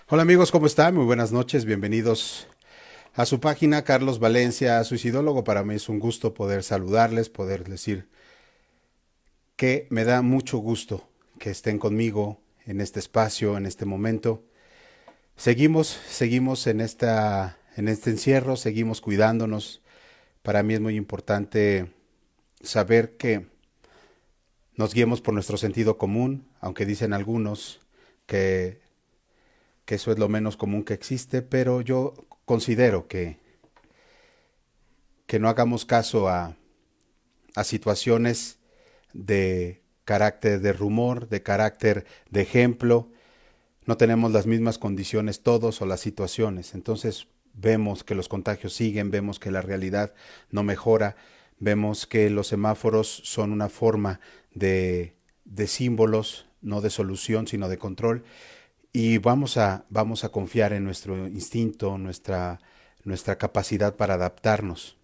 Hola amigos, ¿cómo están? Muy buenas noches, bienvenidos a su página Carlos Valencia, suicidólogo. Para mí es un gusto poder saludarles, poder decir que me da mucho gusto que estén conmigo en este espacio, en este momento. Seguimos en este encierro, seguimos cuidándonos. Para mí es muy importante saber que nos guiemos por nuestro sentido común, aunque dicen algunos que, que eso es lo menos común que existe, pero yo considero que no hagamos caso a situaciones de carácter de rumor, de carácter de ejemplo. No tenemos las mismas condiciones todos o las situaciones. Entonces vemos que los contagios siguen, vemos que la realidad no mejora, vemos que los semáforos son una forma de símbolos, no de solución, sino de control. Y vamos a confiar en nuestro instinto, nuestra capacidad para adaptarnos.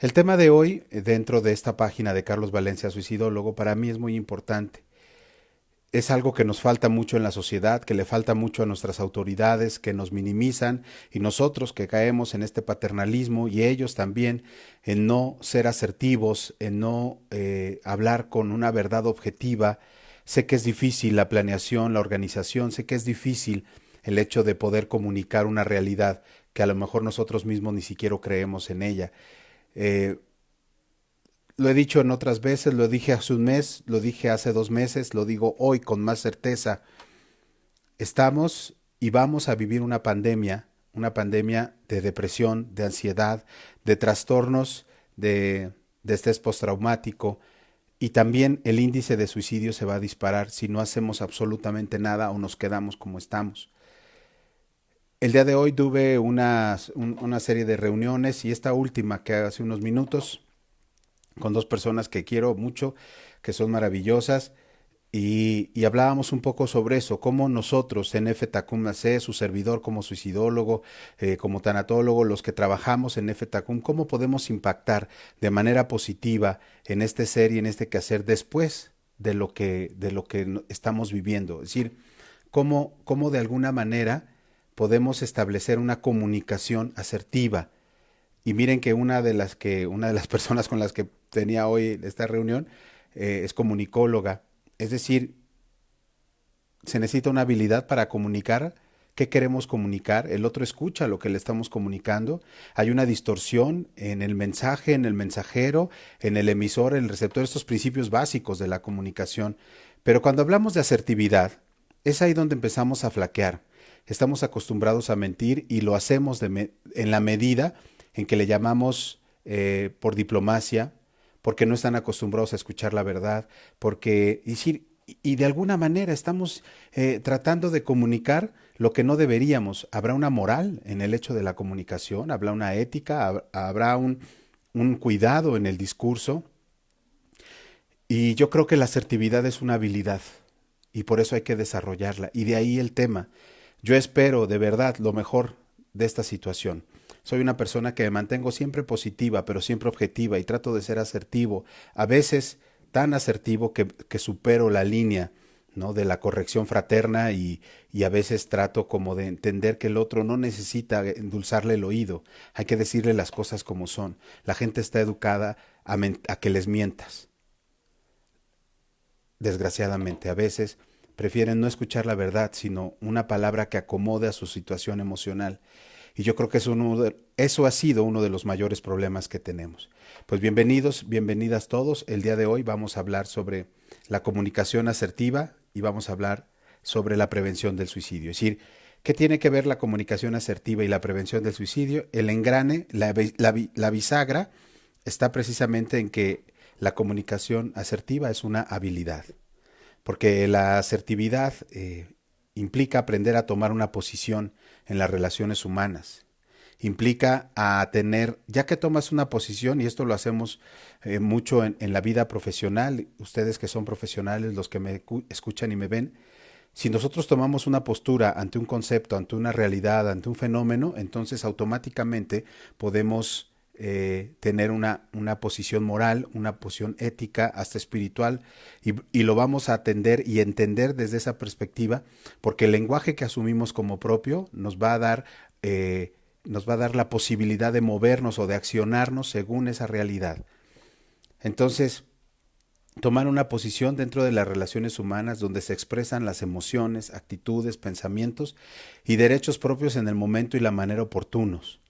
El tema de hoy, dentro de esta página de Carlos Valencia, suicidólogo, para mí es muy importante. Es algo que nos falta mucho en la sociedad, que le falta mucho a nuestras autoridades, que nos minimizan, y nosotros que caemos en este paternalismo y ellos también en no ser asertivos, en no hablar con una verdad objetiva. Sé que es difícil la planeación, la organización, sé que es difícil el hecho de poder comunicar una realidad que a lo mejor nosotros mismos ni siquiera creemos en ella. Eh, lo he dicho en otras veces, lo dije hace un mes, lo dije hace 2 meses, lo digo hoy con más certeza. Estamos y vamos a vivir una pandemia de depresión, de ansiedad, de trastornos, de estrés postraumático, y también el índice de suicidio se va a disparar si no hacemos absolutamente nada o nos quedamos como estamos. El día de hoy tuve una serie de reuniones y esta última que hace unos minutos con dos personas que quiero mucho, que son maravillosas, y hablábamos un poco sobre eso, cómo nosotros en FTACUM AC, su servidor como suicidólogo, como tanatólogo, los que trabajamos en FTACUM, cómo podemos impactar de manera positiva en este ser y en este quehacer después de lo que estamos viviendo. Es decir, cómo de alguna manera podemos establecer una comunicación asertiva. Y miren que una de las personas con las que tenía hoy esta reunión es comunicóloga. Es decir, se necesita una habilidad para comunicar qué queremos comunicar. El otro escucha lo que le estamos comunicando. Hay una distorsión en el mensaje, en el mensajero, en el emisor, en el receptor, estos principios básicos de la comunicación. Pero cuando hablamos de asertividad, es ahí donde empezamos a flaquear. Estamos acostumbrados a mentir y lo hacemos en la medida en que le llamamos por diplomacia, porque no están acostumbrados a escuchar la verdad, porque y de alguna manera estamos tratando de comunicar lo que no deberíamos. Habrá una moral en el hecho de la comunicación, habrá una ética, habrá un cuidado en el discurso, y yo creo que la asertividad es una habilidad y por eso hay que desarrollarla. Y de ahí el tema. Yo espero de verdad lo mejor de esta situación. Soy una persona que me mantengo siempre positiva, pero siempre objetiva, y trato de ser asertivo. A veces tan asertivo que supero la línea, ¿no?, de la corrección fraterna, y a veces trato como de entender que el otro no necesita endulzarle el oído. Hay que decirle las cosas como son. La gente está educada a que les mientas. Desgraciadamente, a veces prefieren no escuchar la verdad, sino una palabra que acomode a su situación emocional. Y yo creo que eso ha sido uno de los mayores problemas que tenemos. Pues bienvenidos, bienvenidas todos. El día de hoy vamos a hablar sobre la comunicación asertiva y vamos a hablar sobre la prevención del suicidio. Es decir, ¿qué tiene que ver la comunicación asertiva y la prevención del suicidio? El engrane, la bisagra, está precisamente en que la comunicación asertiva es una habilidad, porque la asertividad implica aprender a tomar una posición en las relaciones humanas, implica a tener, ya que tomas una posición, y esto lo hacemos mucho en la vida profesional, ustedes que son profesionales, los que me escuchan y me ven, si nosotros tomamos una postura ante un concepto, ante una realidad, ante un fenómeno, entonces automáticamente podemos tener una posición moral, una posición ética, hasta espiritual, y lo vamos a atender y entender desde esa perspectiva, porque el lenguaje que asumimos como propio nos va a dar la posibilidad de movernos o de accionarnos según esa realidad. Entonces, tomar una posición dentro de las relaciones humanas donde se expresan las emociones, actitudes, pensamientos y derechos propios en el momento y la manera oportunos.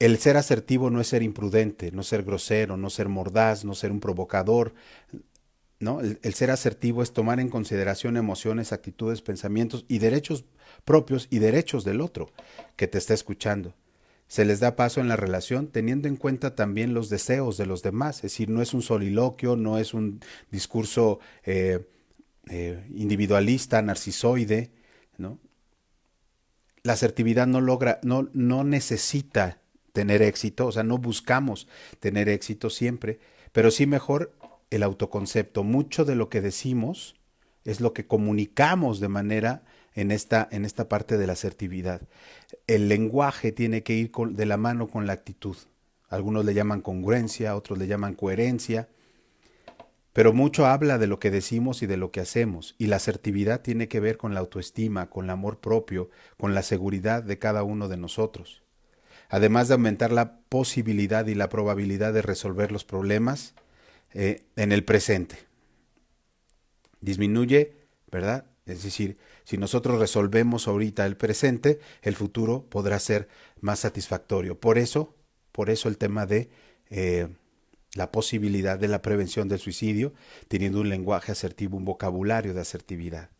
El ser asertivo no es ser imprudente, no ser grosero, no ser mordaz, no ser un provocador, ¿no? El ser asertivo es tomar en consideración emociones, actitudes, pensamientos y derechos propios y derechos del otro que te está escuchando. Se les da paso en la relación teniendo en cuenta también los deseos de los demás, es decir, no es un soliloquio, no es un discurso individualista, narcisoide, ¿no? La asertividad no necesita tener éxito, o sea, no buscamos tener éxito siempre, pero sí mejor el autoconcepto. Mucho de lo que decimos es lo que comunicamos de manera en esta parte de la asertividad. El lenguaje tiene que ir de la mano con la actitud. Algunos le llaman congruencia, otros le llaman coherencia, pero mucho habla de lo que decimos y de lo que hacemos, y la asertividad tiene que ver con la autoestima, con el amor propio, con la seguridad de cada uno de nosotros. Además de aumentar la posibilidad y la probabilidad de resolver los problemas en el presente. Disminuye, ¿verdad? Es decir, si nosotros resolvemos ahorita el presente, el futuro podrá ser más satisfactorio. Por eso el tema de la posibilidad de la prevención del suicidio, teniendo un lenguaje asertivo, un vocabulario de asertividad.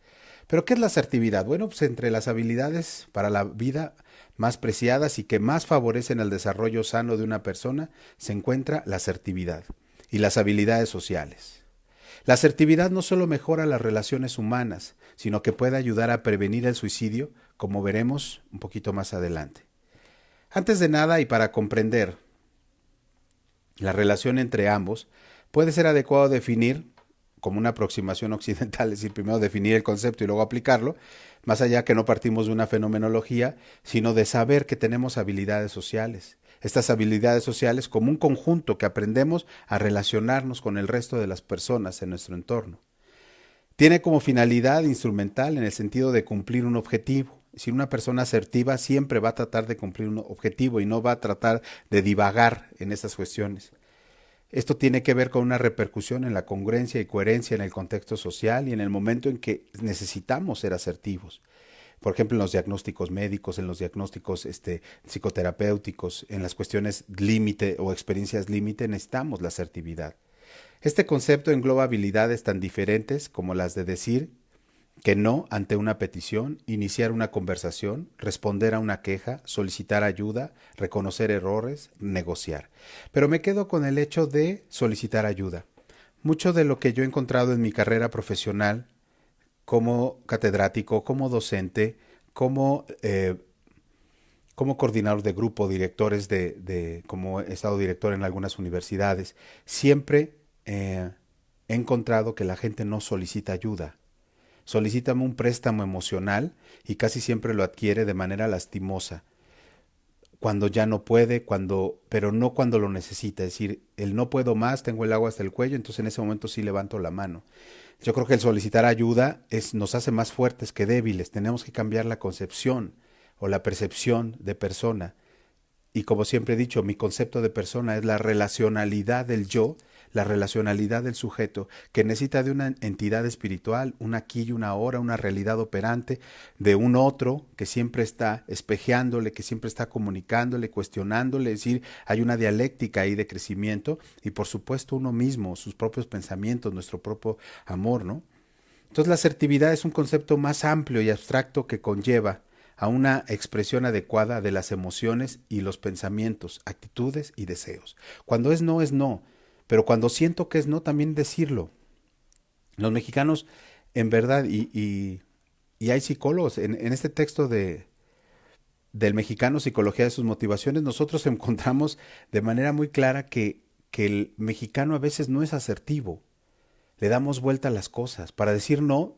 ¿Pero qué es la asertividad? Bueno, pues entre las habilidades para la vida más preciadas y que más favorecen el desarrollo sano de una persona, se encuentra la asertividad y las habilidades sociales. La asertividad no solo mejora las relaciones humanas, sino que puede ayudar a prevenir el suicidio, como veremos un poquito más adelante. Antes de nada, y para comprender la relación entre ambos, puede ser adecuado definir, como una aproximación occidental, es decir, primero definir el concepto y luego aplicarlo, más allá que no partimos de una fenomenología, sino de saber que tenemos habilidades sociales. Estas habilidades sociales como un conjunto que aprendemos a relacionarnos con el resto de las personas en nuestro entorno. Tiene como finalidad instrumental en el sentido de cumplir un objetivo. Es decir, una persona asertiva siempre va a tratar de cumplir un objetivo y no va a tratar de divagar en esas cuestiones. Esto tiene que ver con una repercusión en la congruencia y coherencia en el contexto social y en el momento en que necesitamos ser asertivos. Por ejemplo, en los diagnósticos médicos, en los diagnósticos psicoterapéuticos, en las cuestiones límite o experiencias límite, necesitamos la asertividad. Este concepto engloba habilidades tan diferentes como las de decir que no ante una petición, iniciar una conversación, responder a una queja, solicitar ayuda, reconocer errores, negociar. Pero me quedo con el hecho de solicitar ayuda. Mucho de lo que yo he encontrado en mi carrera profesional como catedrático, como docente, como coordinador de grupo, directores como he estado director en algunas universidades, siempre he encontrado que la gente no solicita ayuda. Solicítame un préstamo emocional y casi siempre lo adquiere de manera lastimosa. Cuando ya no puede, pero no cuando lo necesita. Es decir, el no puedo más, tengo el agua hasta el cuello, entonces en ese momento sí levanto la mano. Yo creo que el solicitar ayuda nos hace más fuertes que débiles. Tenemos que cambiar la concepción o la percepción de persona. Y como siempre he dicho, mi concepto de persona es la relacionalidad del yo, la relacionalidad del sujeto, que necesita de una entidad espiritual, un aquí y una ahora, una realidad operante, de un otro que siempre está espejeándole, que siempre está comunicándole, cuestionándole, es decir, hay una dialéctica ahí de crecimiento y por supuesto uno mismo, sus propios pensamientos, nuestro propio amor, ¿no? Entonces la asertividad es un concepto más amplio y abstracto que conlleva a una expresión adecuada de las emociones y los pensamientos, actitudes y deseos. Cuando es no, pero cuando siento que es no, también decirlo. Los mexicanos, en verdad, y hay psicólogos, en este texto del mexicano, Psicología de sus motivaciones, nosotros encontramos de manera muy clara que el mexicano a veces no es asertivo. Le damos vuelta a las cosas. Para decir no,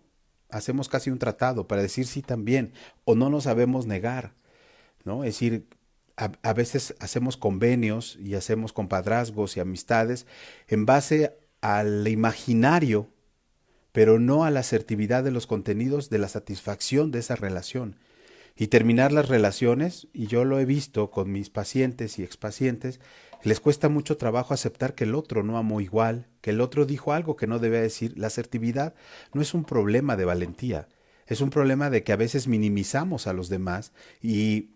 hacemos casi un tratado, para decir sí también, o no nos sabemos negar, ¿no? Es decir, a veces hacemos convenios y hacemos compadrazgos y amistades en base al imaginario, pero no a la asertividad de los contenidos, de la satisfacción de esa relación. Y terminar las relaciones, y yo lo he visto con mis pacientes y expacientes, les cuesta mucho trabajo aceptar que el otro no amó igual, que el otro dijo algo que no debía decir. La asertividad no es un problema de valentía, es un problema de que a veces minimizamos a los demás y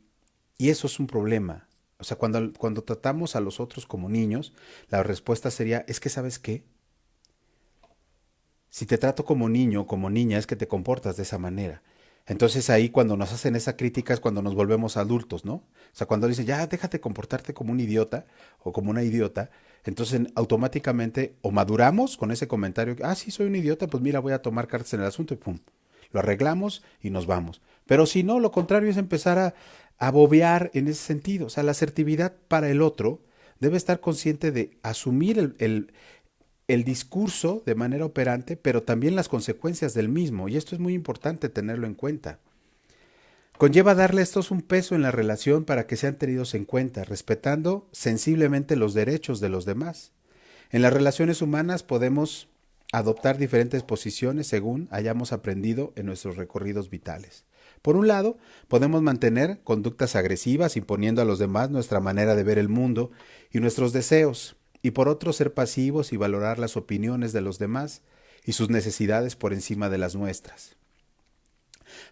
eso es un problema. O sea, cuando tratamos a los otros como niños, la respuesta sería, es que ¿sabes qué? Si te trato como niño o como niña es que te comportas de esa manera. Entonces ahí cuando nos hacen esa crítica es cuando nos volvemos adultos, ¿no? O sea, cuando dicen, ya déjate comportarte como un idiota o como una idiota, entonces automáticamente o maduramos con ese comentario, ah, sí, soy un idiota, pues mira, voy a tomar cartas en el asunto y pum, lo arreglamos y nos vamos. Pero si no, lo contrario es empezar a bobear en ese sentido. O sea, la asertividad para el otro debe estar consciente de asumir el discurso de manera operante, pero también las consecuencias del mismo, y esto es muy importante tenerlo en cuenta. Conlleva darle a estos un peso en la relación para que sean tenidos en cuenta, respetando sensiblemente los derechos de los demás. En las relaciones humanas podemos adoptar diferentes posiciones según hayamos aprendido en nuestros recorridos vitales. Por un lado, podemos mantener conductas agresivas imponiendo a los demás nuestra manera de ver el mundo y nuestros deseos, y por otro ser pasivos y valorar las opiniones de los demás y sus necesidades por encima de las nuestras.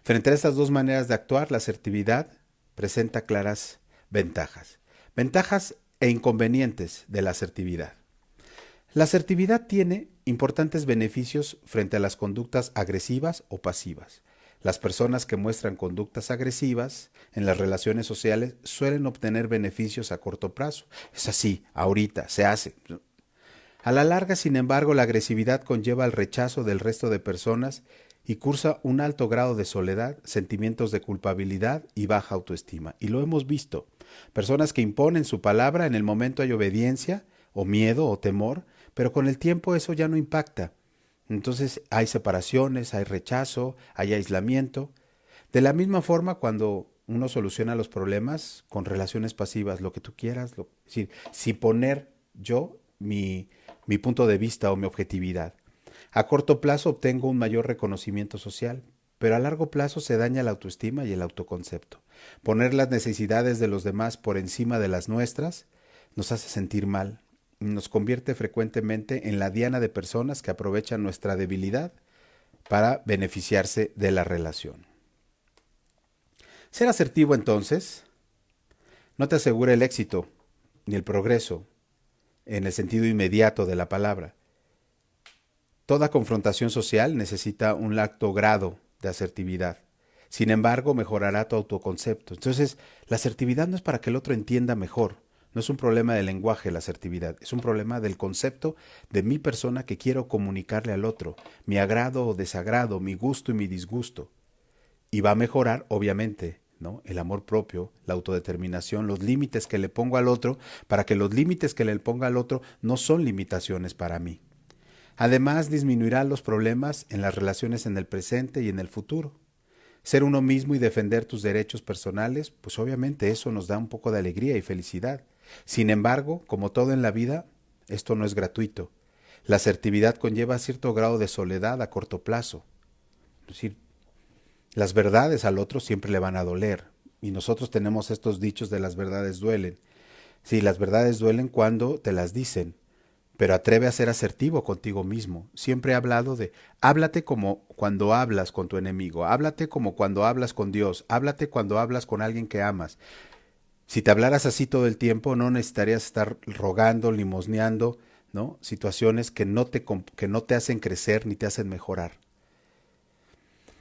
Frente a estas dos maneras de actuar, la asertividad presenta claras ventajas. Ventajas e inconvenientes de la asertividad. La asertividad tiene importantes beneficios frente a las conductas agresivas o pasivas. Las personas que muestran conductas agresivas en las relaciones sociales suelen obtener beneficios a corto plazo. Es así, ahorita, se hace. A la larga, sin embargo, la agresividad conlleva el rechazo del resto de personas y cursa un alto grado de soledad, sentimientos de culpabilidad y baja autoestima. Y lo hemos visto. Personas que imponen su palabra, en el momento hay obediencia, o miedo, o temor, pero con el tiempo eso ya no impacta. Entonces hay separaciones, hay rechazo, hay aislamiento. De la misma forma, cuando uno soluciona los problemas con relaciones pasivas, lo que tú quieras, es decir, sin poner yo mi punto de vista o mi objetividad. A corto plazo obtengo un mayor reconocimiento social, pero a largo plazo se daña la autoestima y el autoconcepto. Poner las necesidades de los demás por encima de las nuestras nos hace sentir mal, nos convierte frecuentemente en la diana de personas que aprovechan nuestra debilidad para beneficiarse de la relación. Ser asertivo, entonces, no te asegura el éxito ni el progreso en el sentido inmediato de la palabra. Toda confrontación social necesita un alto grado de asertividad. Sin embargo, mejorará tu autoconcepto. Entonces, la asertividad no es para que el otro entienda mejor. No es un problema de lenguaje la asertividad, es un problema del concepto de mi persona que quiero comunicarle al otro, mi agrado o desagrado, mi gusto y mi disgusto. Y va a mejorar, obviamente, ¿no? El amor propio, la autodeterminación, los límites que le pongo al otro, para que los límites que le ponga al otro no son limitaciones para mí. Además, disminuirá los problemas en las relaciones en el presente y en el futuro. Ser uno mismo y defender tus derechos personales, pues obviamente eso nos da un poco de alegría y felicidad. Sin embargo, como todo en la vida, esto no es gratuito. La asertividad conlleva cierto grado de soledad a corto plazo. Es decir, las verdades al otro siempre le van a doler. Y nosotros tenemos estos dichos de las verdades duelen. Sí, las verdades duelen cuando te las dicen, pero atreve a ser asertivo contigo mismo. Siempre he hablado de, háblate como cuando hablas con tu enemigo, háblate como cuando hablas con Dios, háblate cuando hablas con alguien que amas. Si te hablaras así todo el tiempo, no necesitarías estar rogando, limosneando, ¿no? Situaciones que no te hacen crecer ni te hacen mejorar.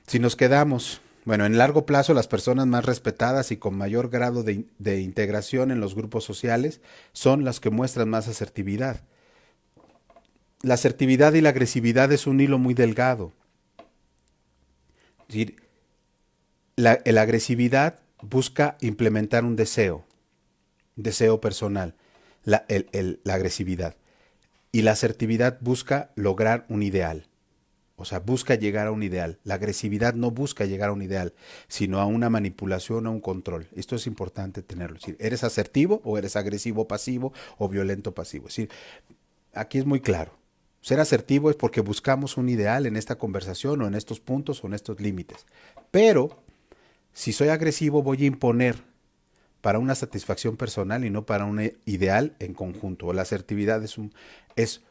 Si nos quedamos, bueno, en largo plazo las personas más respetadas y con mayor grado de integración en los grupos sociales son las que muestran más asertividad. La asertividad y la agresividad es un hilo muy delgado. Es decir, la agresividad busca implementar un deseo personal, la agresividad. Y la asertividad busca lograr un ideal. O sea, busca llegar a un ideal. La agresividad no busca llegar a un ideal, sino a una manipulación, a un control. Esto es importante tenerlo. Es decir, ¿eres asertivo o eres agresivo pasivo o violento pasivo? Es decir, aquí es muy claro. Ser asertivo es porque buscamos un ideal en esta conversación o en estos puntos o en estos límites. Pero si soy agresivo voy a imponer para una satisfacción personal y no para un ideal en conjunto. La asertividad es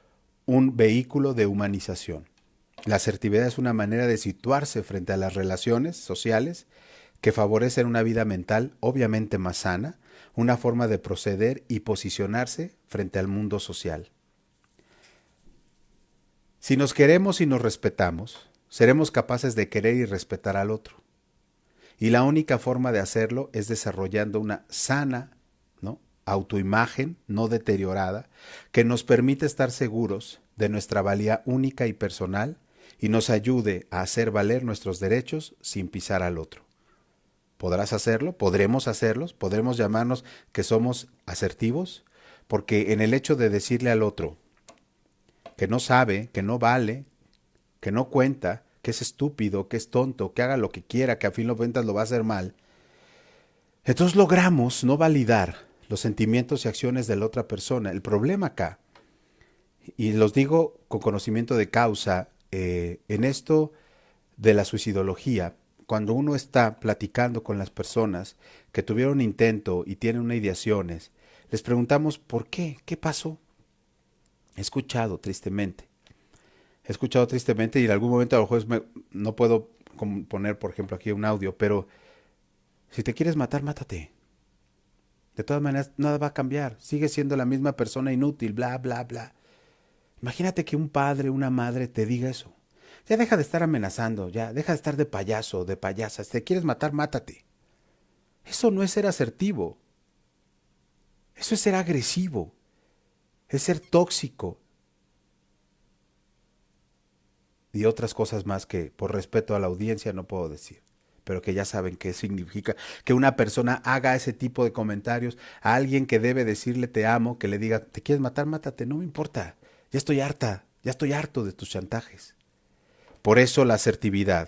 un vehículo de humanización. La asertividad es una manera de situarse frente a las relaciones sociales que favorecen una vida mental obviamente más sana, una forma de proceder y posicionarse frente al mundo social. Si nos queremos y nos respetamos, seremos capaces de querer y respetar al otro. Y la única forma de hacerlo es desarrollando una sana, ¿no?, autoimagen no deteriorada que nos permite estar seguros de nuestra valía única y personal y nos ayude a hacer valer nuestros derechos sin pisar al otro. ¿Podrás hacerlo? ¿Podremos hacerlos? ¿Podremos llamarnos que somos asertivos? Porque en el hecho de decirle al otro que no sabe, que no vale, que no cuenta, que es estúpido, que es tonto, que haga lo que quiera, que a fin de cuentas lo va a hacer mal, entonces logramos no validar los sentimientos y acciones de la otra persona. El problema acá, y los digo con conocimiento de causa, en esto de la suicidología, cuando uno está platicando con las personas que tuvieron un intento y tienen unas ideaciones, les preguntamos ¿por qué? ¿Qué pasó? He escuchado tristemente y en algún momento a lo mejor no puedo poner, por ejemplo, aquí un audio, pero si te quieres matar, mátate. De todas maneras, nada va a cambiar. Sigues siendo la misma persona inútil, bla, bla, bla. Imagínate que un padre, una madre te diga eso. Ya deja de estar amenazando, ya deja de estar de payaso, de payasa. Si te quieres matar, mátate. Eso no es ser asertivo. Eso es ser agresivo. Es ser tóxico. Y otras cosas más que por respeto a la audiencia no puedo decir, pero que ya saben qué significa que una persona haga ese tipo de comentarios a alguien que debe decirle te amo, que le diga te quieres matar, mátate, no me importa, ya estoy harta, ya estoy harto de tus chantajes. Por eso la asertividad.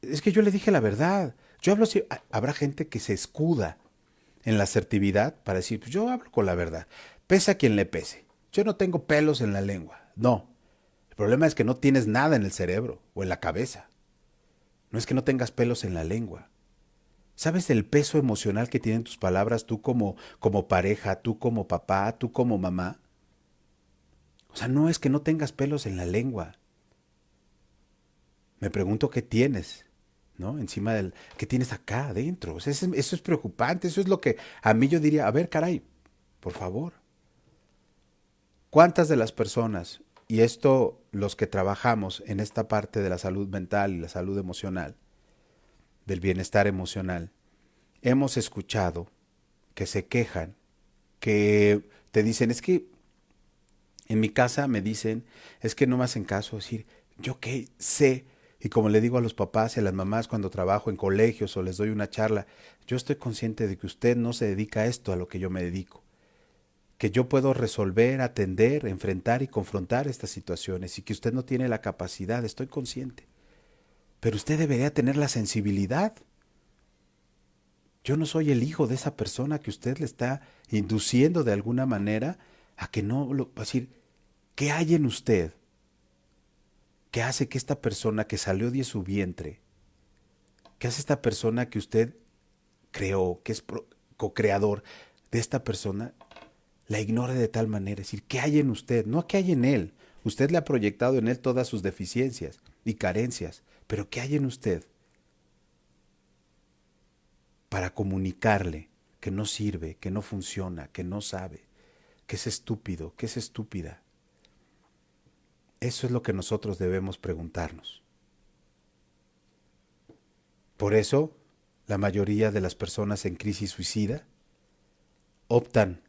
Es que yo le dije la verdad. Yo hablo si habrá gente que se escuda en la asertividad para decir, pues yo hablo con la verdad, pese a quien le pese. Yo no tengo pelos en la lengua. No. El problema es que no tienes nada en el cerebro o en la cabeza. No es que no tengas pelos en la lengua. ¿Sabes el peso emocional que tienen tus palabras tú como pareja, tú como papá, tú como mamá? O sea, no es que no tengas pelos en la lengua. Me pregunto qué tienes, ¿no? Encima del... ¿Qué tienes acá adentro? O sea, eso es preocupante, eso es lo que a mí yo diría, a ver, caray, por favor. ¿Cuántas de las personas, y esto los que trabajamos en esta parte de la salud mental y la salud emocional, del bienestar emocional, hemos escuchado que se quejan, que te dicen, es que en mi casa me dicen, es que no me hacen caso, es decir, yo qué sé, y como le digo a los papás y a las mamás cuando trabajo en colegios o les doy una charla, yo estoy consciente de que usted no se dedica a esto a lo que yo me dedico, que yo puedo resolver, atender, enfrentar y confrontar estas situaciones y que usted no tiene la capacidad, estoy consciente, pero usted debería tener la sensibilidad. Yo no soy el hijo de esa persona que usted le está induciendo de alguna manera a que no lo... Es decir, ¿qué hay en usted que hace que esta persona que salió de su vientre, que hace esta persona que usted creó, que es co-creador de esta persona, la ignore de tal manera? Es decir, ¿qué hay en usted? No qué hay en él. Usted le ha proyectado en él todas sus deficiencias y carencias, pero ¿qué hay en usted para comunicarle que no sirve, que no funciona, que no sabe, que es estúpido, que es estúpida? Eso es lo que nosotros debemos preguntarnos. Por eso, la mayoría de las personas en crisis suicida optan.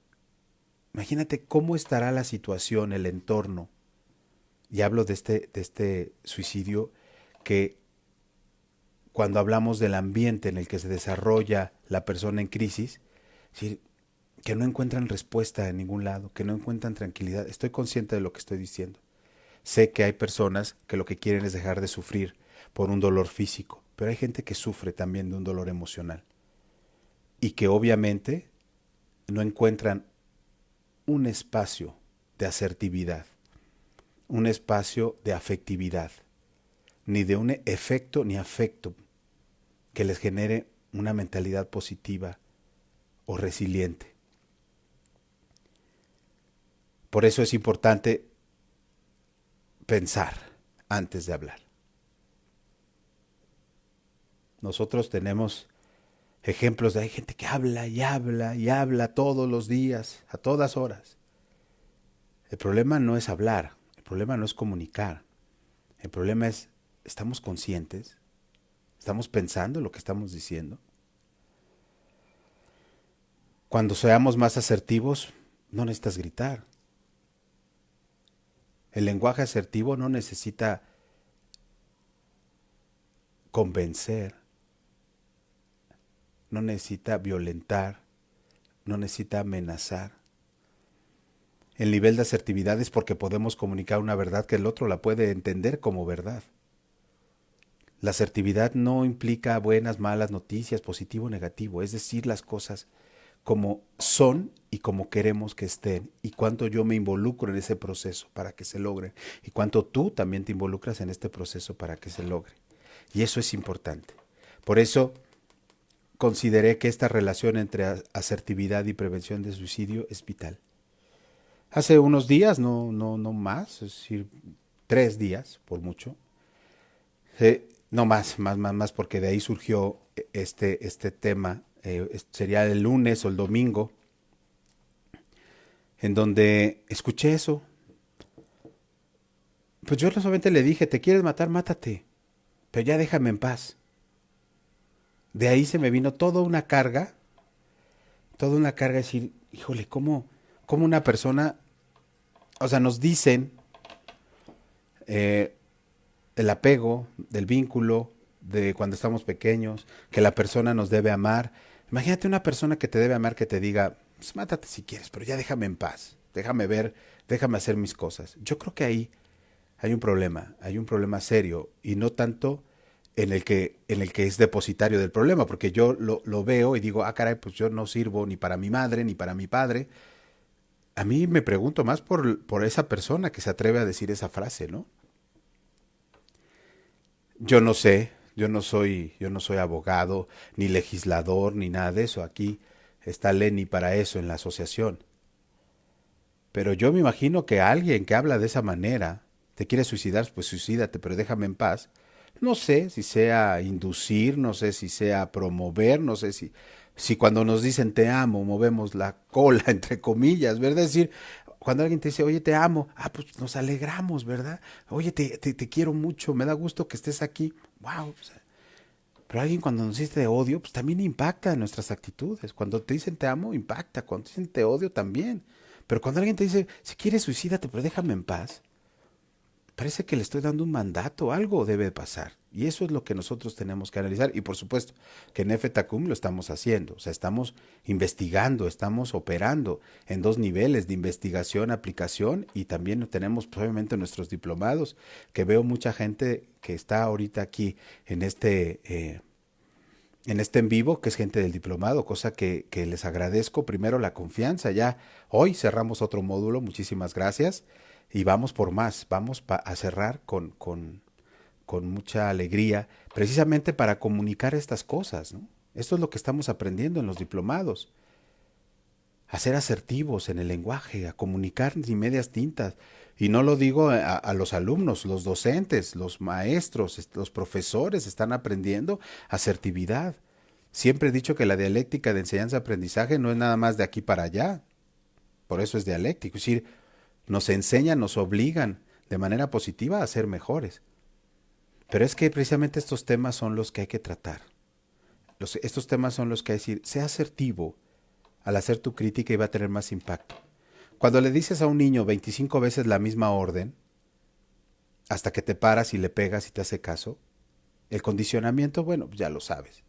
Imagínate cómo estará la situación, el entorno. Y hablo de este suicidio que cuando hablamos del ambiente en el que se desarrolla la persona en crisis, es decir, que no encuentran respuesta en ningún lado, que no encuentran tranquilidad. Estoy consciente de lo que estoy diciendo. Sé que hay personas que lo que quieren es dejar de sufrir por un dolor físico, pero hay gente que sufre también de un dolor emocional y que obviamente no encuentran un espacio de asertividad, un espacio de afectividad, ni de un efecto ni afecto que les genere una mentalidad positiva o resiliente. Por eso es importante pensar antes de hablar. Nosotros tenemos ejemplos de hay gente que habla y habla y habla todos los días, a todas horas. El problema no es hablar, el problema no es comunicar. El problema es, ¿estamos conscientes? ¿Estamos pensando lo que estamos diciendo? Cuando seamos más asertivos, no necesitas gritar. El lenguaje asertivo no necesita convencer, no necesita violentar, no necesita amenazar. El nivel de asertividad es porque podemos comunicar una verdad que el otro la puede entender como verdad. La asertividad no implica buenas, malas noticias, positivo o negativo, es decir, las cosas como son y como queremos que estén, y cuánto yo me involucro en ese proceso para que se logre, y cuánto tú también te involucras en este proceso para que se logre. Y eso es importante. Por eso consideré que esta relación entre asertividad y prevención de suicidio es vital. Hace unos días, no más, es decir, 3 días por mucho, no más, porque de ahí surgió este tema, sería el lunes o el domingo, en donde escuché eso. Pues yo solamente le dije, ¿te quieres matar? Mátate, pero ya déjame en paz. De ahí se me vino toda una carga de decir, híjole, ¿cómo una persona, o sea, nos dicen eh, el apego, del vínculo, de cuando estamos pequeños, que la persona nos debe amar. Imagínate una persona que te debe amar que te diga, pues mátate si quieres, pero ya déjame en paz, déjame ver, déjame hacer mis cosas. Yo creo que ahí hay un problema serio y no tanto en el que es depositario del problema, porque yo lo veo y digo, ah, caray, pues yo no sirvo ni para mi madre ni para mi padre. A mí me pregunto más por esa persona que se atreve a decir esa frase, ¿no? Yo no sé, yo no soy abogado, ni legislador, ni nada de eso. Aquí está Lenny para eso en la asociación. Pero yo me imagino que alguien que habla de esa manera, te quiere suicidar, pues suicídate, pero déjame en paz. No sé si sea inducir, no sé si sea promover, no sé si cuando nos dicen te amo, movemos la cola, entre comillas, ¿verdad? Es decir, cuando alguien te dice, oye, te amo, pues nos alegramos, ¿verdad? Oye, te quiero mucho, me da gusto que estés aquí. Wow. O sea, pero alguien cuando nos dice te odio, pues también impacta en nuestras actitudes. Cuando te dicen te amo, impacta. Cuando te dicen te odio, también. Pero cuando alguien te dice, si quieres suicídate, pero déjame en paz, parece que le estoy dando un mandato, algo debe pasar. Y eso es lo que nosotros tenemos que analizar. Y por supuesto que en FETACUM lo estamos haciendo. O sea, estamos investigando, estamos operando en 2 niveles de investigación, aplicación, y también tenemos pues, obviamente nuestros diplomados, que veo mucha gente que está ahorita aquí en este en vivo, que es gente del diplomado, cosa que les agradezco. Primero la confianza, ya hoy cerramos otro módulo, muchísimas gracias, y vamos por más, a cerrar con mucha alegría, precisamente para comunicar estas cosas, ¿no? Esto es lo que estamos aprendiendo en los diplomados, a ser asertivos en el lenguaje, a comunicar sin medias tintas. Y no lo digo a los alumnos, los docentes, los maestros, los profesores están aprendiendo asertividad. Siempre he dicho que la dialéctica de enseñanza-aprendizaje no es nada más de aquí para allá, por eso es dialéctico, es decir, nos enseñan, nos obligan de manera positiva a ser mejores. Pero es que precisamente estos temas son los que hay que tratar. Estos temas son los que hay que decir, sea asertivo al hacer tu crítica y va a tener más impacto. Cuando le dices a un niño 25 veces la misma orden, hasta que te paras y le pegas y te hace caso, el condicionamiento, bueno, pues ya lo sabes.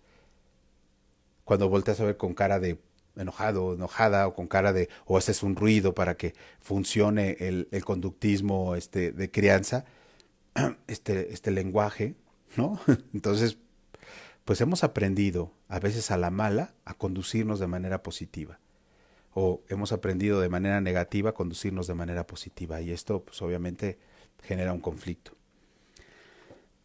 Cuando volteas a ver con cara de enojado, enojada, o con cara de, o haces un ruido para que funcione el conductismo de crianza, este lenguaje, ¿no? Entonces, pues hemos aprendido, a veces a la mala, a conducirnos de manera positiva. O hemos aprendido de manera negativa a conducirnos de manera positiva. Y esto, pues obviamente, genera un conflicto.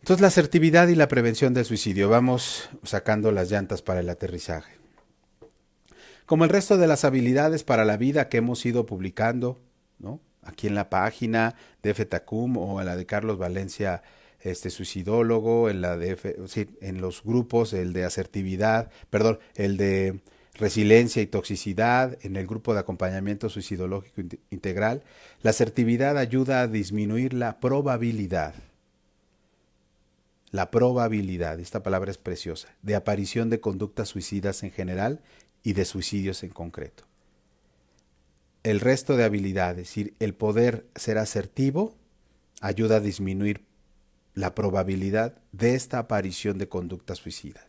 Entonces, la asertividad y la prevención del suicidio. Vamos sacando las llantas para el aterrizaje. Como el resto de las habilidades para la vida que hemos ido publicando, ¿no? Aquí en la página de FETACUM o en la de Carlos Valencia, suicidólogo, en la de sí, en los grupos, el de asertividad, perdón, el de resiliencia y toxicidad, en el grupo de acompañamiento suicidológico integral, la asertividad ayuda a disminuir la probabilidad, esta palabra es preciosa, de aparición de conductas suicidas en general y de suicidios en concreto. El resto de habilidades, es decir, el poder ser asertivo, ayuda a disminuir la probabilidad de esta aparición de conductas suicidas.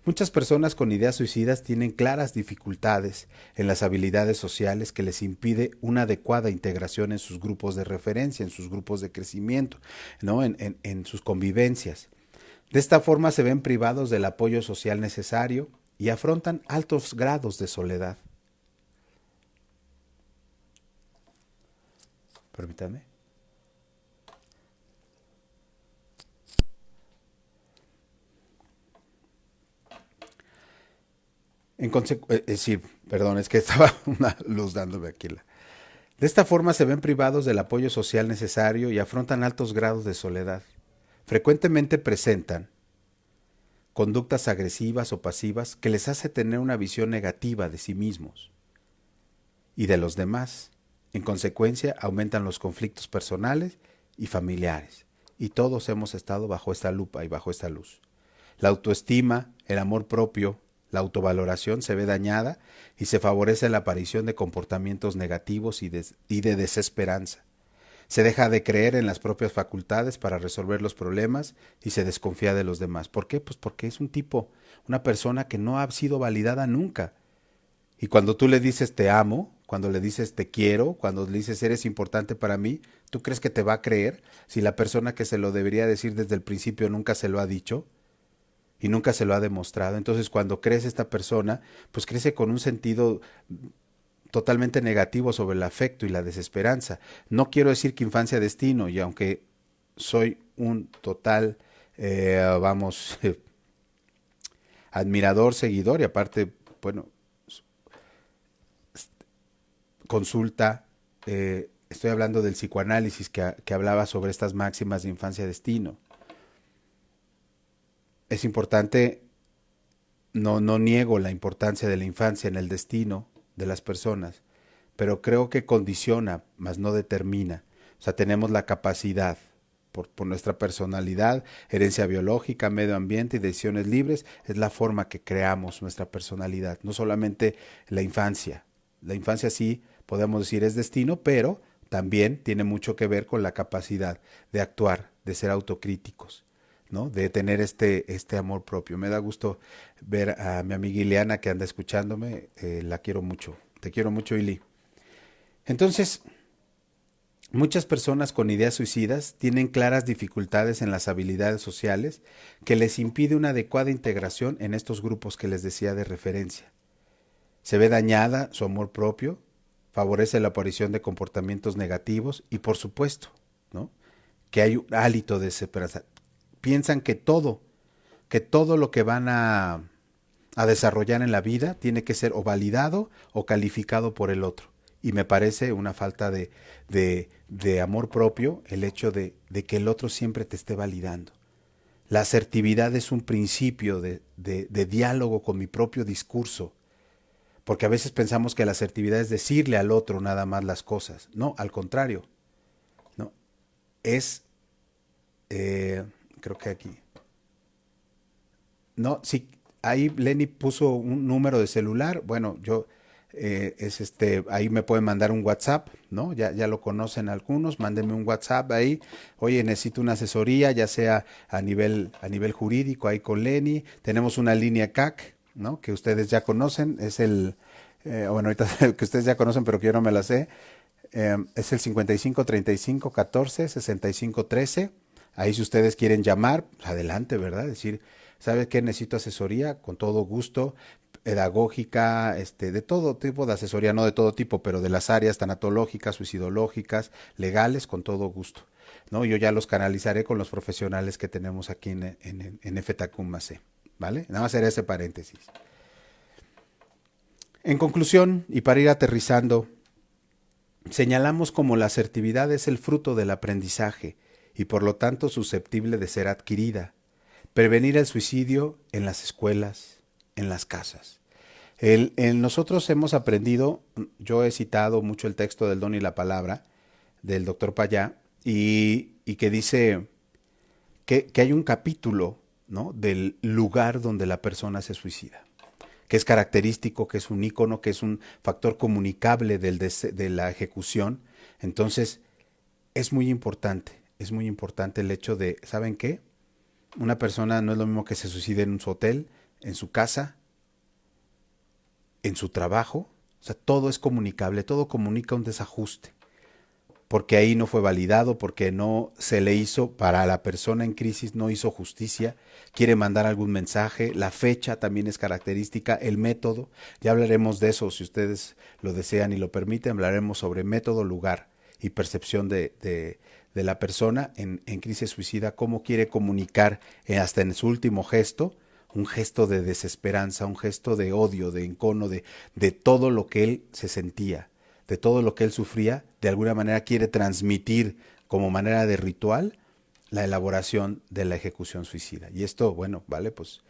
Muchas personas con ideas suicidas tienen claras dificultades en las habilidades sociales que les impide una adecuada integración en sus grupos de referencia, en sus grupos de crecimiento, ¿no? en sus convivencias. De esta forma se ven privados del apoyo social necesario y afrontan altos grados de soledad. Permítanme. Sí, perdón, es que estaba una luz dándome aquí. De esta forma se ven privados del apoyo social necesario y afrontan altos grados de soledad. Frecuentemente presentan conductas agresivas o pasivas que les hace tener una visión negativa de sí mismos y de los demás. En consecuencia, aumentan los conflictos personales y familiares. Y todos hemos estado bajo esta lupa y bajo esta luz. La autoestima, el amor propio, la autovaloración se ve dañada y se favorece la aparición de comportamientos negativos y de desesperanza. Se deja de creer en las propias facultades para resolver los problemas y se desconfía de los demás. ¿Por qué? Pues porque es una persona que no ha sido validada nunca. Y cuando tú le dices te amo, cuando le dices te quiero, cuando le dices eres importante para mí, ¿tú crees que te va a creer si la persona que se lo debería decir desde el principio nunca se lo ha dicho? Y nunca se lo ha demostrado. Entonces, cuando crece esta persona, pues crece con un sentido totalmente negativo sobre el afecto y la desesperanza. No quiero decir que infancia destino, y aunque soy un total, admirador, seguidor, y aparte, bueno, consulta, estoy hablando del psicoanálisis que hablaba sobre estas máximas de infancia destino. Es importante, no niego la importancia de la infancia en el destino de las personas, pero creo que condiciona, mas no determina. O sea, tenemos la capacidad, por nuestra personalidad, herencia biológica, medio ambiente y decisiones libres, es la forma que creamos nuestra personalidad, no solamente la infancia. La infancia sí, podemos decir, es destino, pero también tiene mucho que ver con la capacidad de actuar, de ser autocríticos, ¿no? De tener este amor propio. Me da gusto ver a mi amiga Ileana que anda escuchándome, la quiero mucho, te quiero mucho, Ili. Entonces, muchas personas con ideas suicidas tienen claras dificultades en las habilidades sociales que les impide una adecuada integración en estos grupos que les decía de referencia. Se ve dañada su amor propio, favorece la aparición de comportamientos negativos y, por supuesto, ¿no? Que hay un hálito de desesperanza. Piensan que todo lo que van a desarrollar en la vida tiene que ser o validado o calificado por el otro. Y me parece una falta de amor propio el hecho de que el otro siempre te esté validando. La asertividad es un principio de diálogo con mi propio discurso, porque a veces pensamos que la asertividad es decirle al otro nada más las cosas. No, al contrario. No, es, creo que aquí. No, sí, ahí Lenny puso un número de celular. Bueno, yo ahí me pueden mandar un WhatsApp, ¿no? Ya lo conocen algunos, mándenme un WhatsApp ahí. Oye, necesito una asesoría, ya sea a nivel jurídico, ahí con Lenny. Tenemos una línea CAC, ¿no? Que ustedes ya conocen, es el bueno, ahorita que ustedes ya conocen, pero que yo no me la sé, es el 55 35 14 65 13. Ahí si ustedes quieren llamar, pues adelante, ¿verdad? Decir, ¿sabe qué? Necesito asesoría, con todo gusto, pedagógica, de todo tipo de asesoría, no de todo tipo, pero de las áreas tanatológicas, suicidológicas, legales, con todo gusto. ¿No? Yo ya los canalizaré con los profesionales que tenemos aquí en FTACUM C, ¿vale? Nada más era ese paréntesis. En conclusión, y para ir aterrizando, señalamos como la asertividad es el fruto del aprendizaje y por lo tanto susceptible de ser adquirida. Prevenir el suicidio en las escuelas, en las casas. Nosotros hemos aprendido, yo he citado mucho el texto del Don y la Palabra del doctor Payá y que dice que hay un capítulo, ¿no?, del lugar donde la persona se suicida, que es característico, que es un ícono, que es un factor comunicable de la ejecución. Entonces, es muy importante el hecho de, ¿saben qué? Una persona no es lo mismo que se suicide en su hotel, en su casa, en su trabajo. O sea, todo es comunicable, todo comunica un desajuste, porque ahí no fue validado, porque no se le hizo, para la persona en crisis no hizo justicia, quiere mandar algún mensaje, la fecha también es característica, el método, ya hablaremos de eso si ustedes lo desean y lo permiten, hablaremos sobre método, lugar y percepción de la persona en crisis suicida, cómo quiere comunicar hasta en su último gesto, un gesto de desesperanza, un gesto de odio, de encono, de todo lo que él se sentía, de todo lo que él sufría, de alguna manera quiere transmitir como manera de ritual la elaboración de la ejecución suicida. Y esto, bueno, vale, pues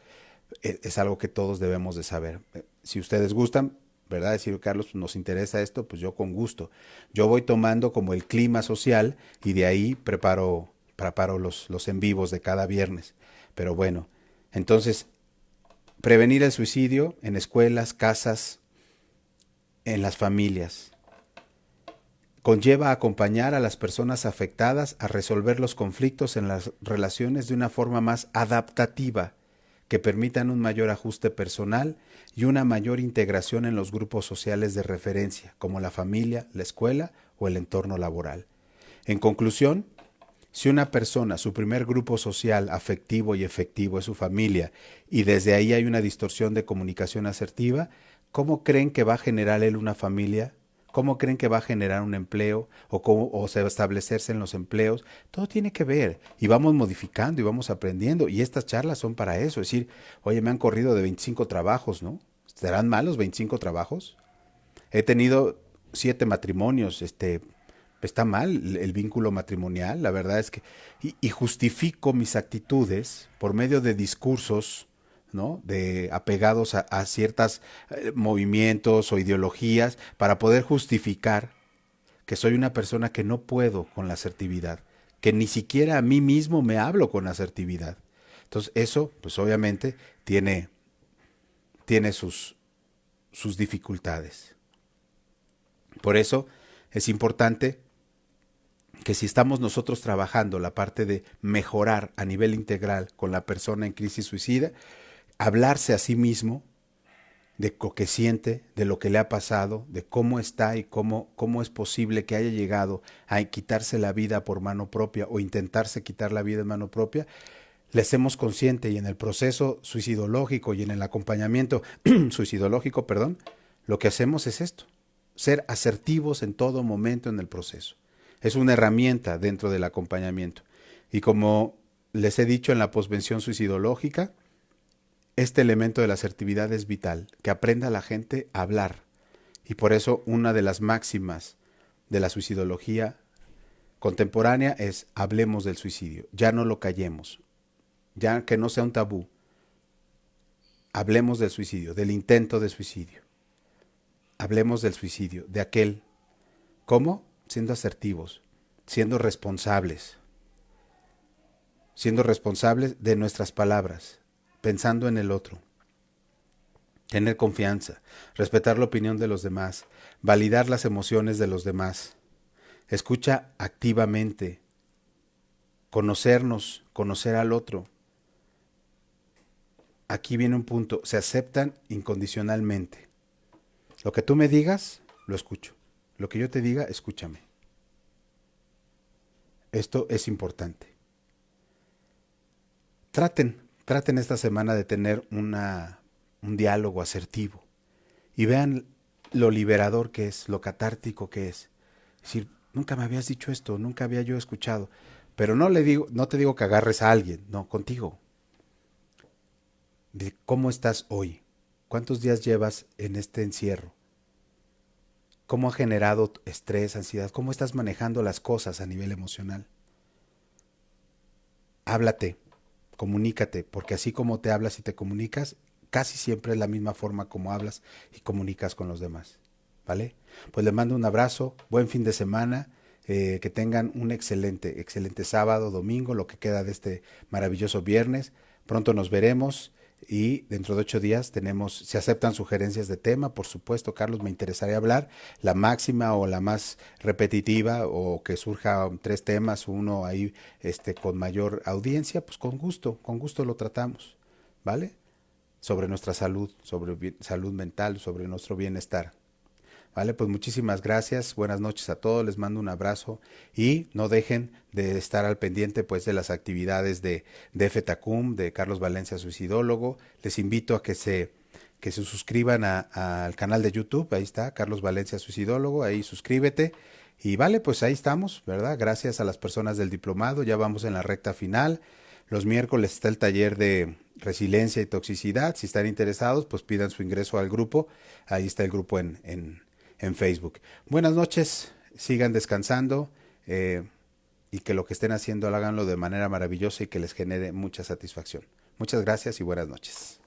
es algo que todos debemos de saber. Si ustedes gustan, ¿verdad? Decir, Carlos, nos interesa esto, pues yo con gusto. Yo voy tomando como el clima social y de ahí preparo los en vivos de cada viernes. Pero bueno, entonces, prevenir el suicidio en escuelas, casas, en las familias. Conlleva acompañar a las personas afectadas a resolver los conflictos en las relaciones de una forma más adaptativa, que permitan un mayor ajuste personal y una mayor integración en los grupos sociales de referencia, como la familia, la escuela o el entorno laboral. En conclusión, si una persona, su primer grupo social afectivo y efectivo es su familia, y desde ahí hay una distorsión de comunicación asertiva, ¿cómo creen que va a generar él una familia? ¿Cómo creen que va a generar un empleo o se va a establecerse en los empleos? Todo tiene que ver y vamos modificando y vamos aprendiendo y estas charlas son para eso, es decir, oye, me han corrido de 25 trabajos, ¿no? ¿Serán malos 25 trabajos? He tenido 7 matrimonios, está mal el vínculo matrimonial, la verdad es que, y justifico mis actitudes por medio de discursos, ¿no?, de apegados a ciertos movimientos o ideologías para poder justificar que soy una persona que no puedo con la asertividad, que ni siquiera a mí mismo me hablo con asertividad. Entonces eso, pues obviamente, tiene sus dificultades. Por eso es importante que si estamos nosotros trabajando la parte de mejorar a nivel integral con la persona en crisis suicida, hablarse a sí mismo de lo que siente, de lo que le ha pasado, de cómo está y cómo es posible que haya llegado a quitarse la vida por mano propia o intentarse quitar la vida en mano propia, le hacemos consciente y en el proceso suicidológico y en el acompañamiento suicidológico, perdón, lo que hacemos es esto, ser asertivos en todo momento en el proceso. Es una herramienta dentro del acompañamiento. Y como les he dicho en la posvención suicidológica, este elemento de la asertividad es vital, que aprenda la gente a hablar. Y por eso una de las máximas de la suicidología contemporánea es hablemos del suicidio, ya no lo callemos, ya que no sea un tabú. Hablemos del suicidio, del intento de suicidio. Hablemos del suicidio, de aquel. ¿Cómo? Siendo asertivos, siendo responsables de nuestras palabras, pensando en el otro, tener confianza, respetar la opinión de los demás, validar las emociones de los demás, escucha activamente, conocernos, conocer al otro. Aquí viene un punto, se aceptan incondicionalmente. Lo que tú me digas, lo escucho. Lo que yo te diga, escúchame. Esto es importante. Traten esta semana de tener un diálogo asertivo y vean lo liberador que es, lo catártico que es. Es decir, nunca me habías dicho esto, nunca había yo escuchado. Pero no te digo que agarres a alguien, no, contigo. De cómo estás hoy. ¿Cuántos días llevas en este encierro? ¿Cómo ha generado estrés, ansiedad? ¿Cómo estás manejando las cosas a nivel emocional? Háblate, comunícate, porque así como te hablas y te comunicas, casi siempre es la misma forma como hablas y comunicas con los demás. ¿Vale? Pues les mando un abrazo, buen fin de semana, que tengan un excelente sábado, domingo, lo que queda de este maravilloso viernes. Pronto nos veremos y dentro de 8 días se aceptan sugerencias de tema, por supuesto, Carlos, me interesaría hablar la máxima o la más repetitiva o que surja 3 temas, uno ahí con mayor audiencia, pues con gusto lo tratamos, ¿vale? Sobre nuestra salud, sobre salud mental, sobre nuestro bienestar. Vale, pues muchísimas gracias, buenas noches a todos, les mando un abrazo y no dejen de estar al pendiente pues de las actividades de FETACUM, de Carlos Valencia Suicidólogo. Les invito a que se suscriban al canal de YouTube, ahí está, Carlos Valencia Suicidólogo, ahí suscríbete. Y vale, pues ahí estamos, ¿verdad? Gracias a las personas del diplomado, ya vamos en la recta final. Los miércoles está el taller de resiliencia y toxicidad. Si están interesados, pues pidan su ingreso al grupo. Ahí está el grupo en Facebook. Buenas noches, sigan descansando y que lo que estén haciendo háganlo de manera maravillosa y que les genere mucha satisfacción. Muchas gracias y buenas noches.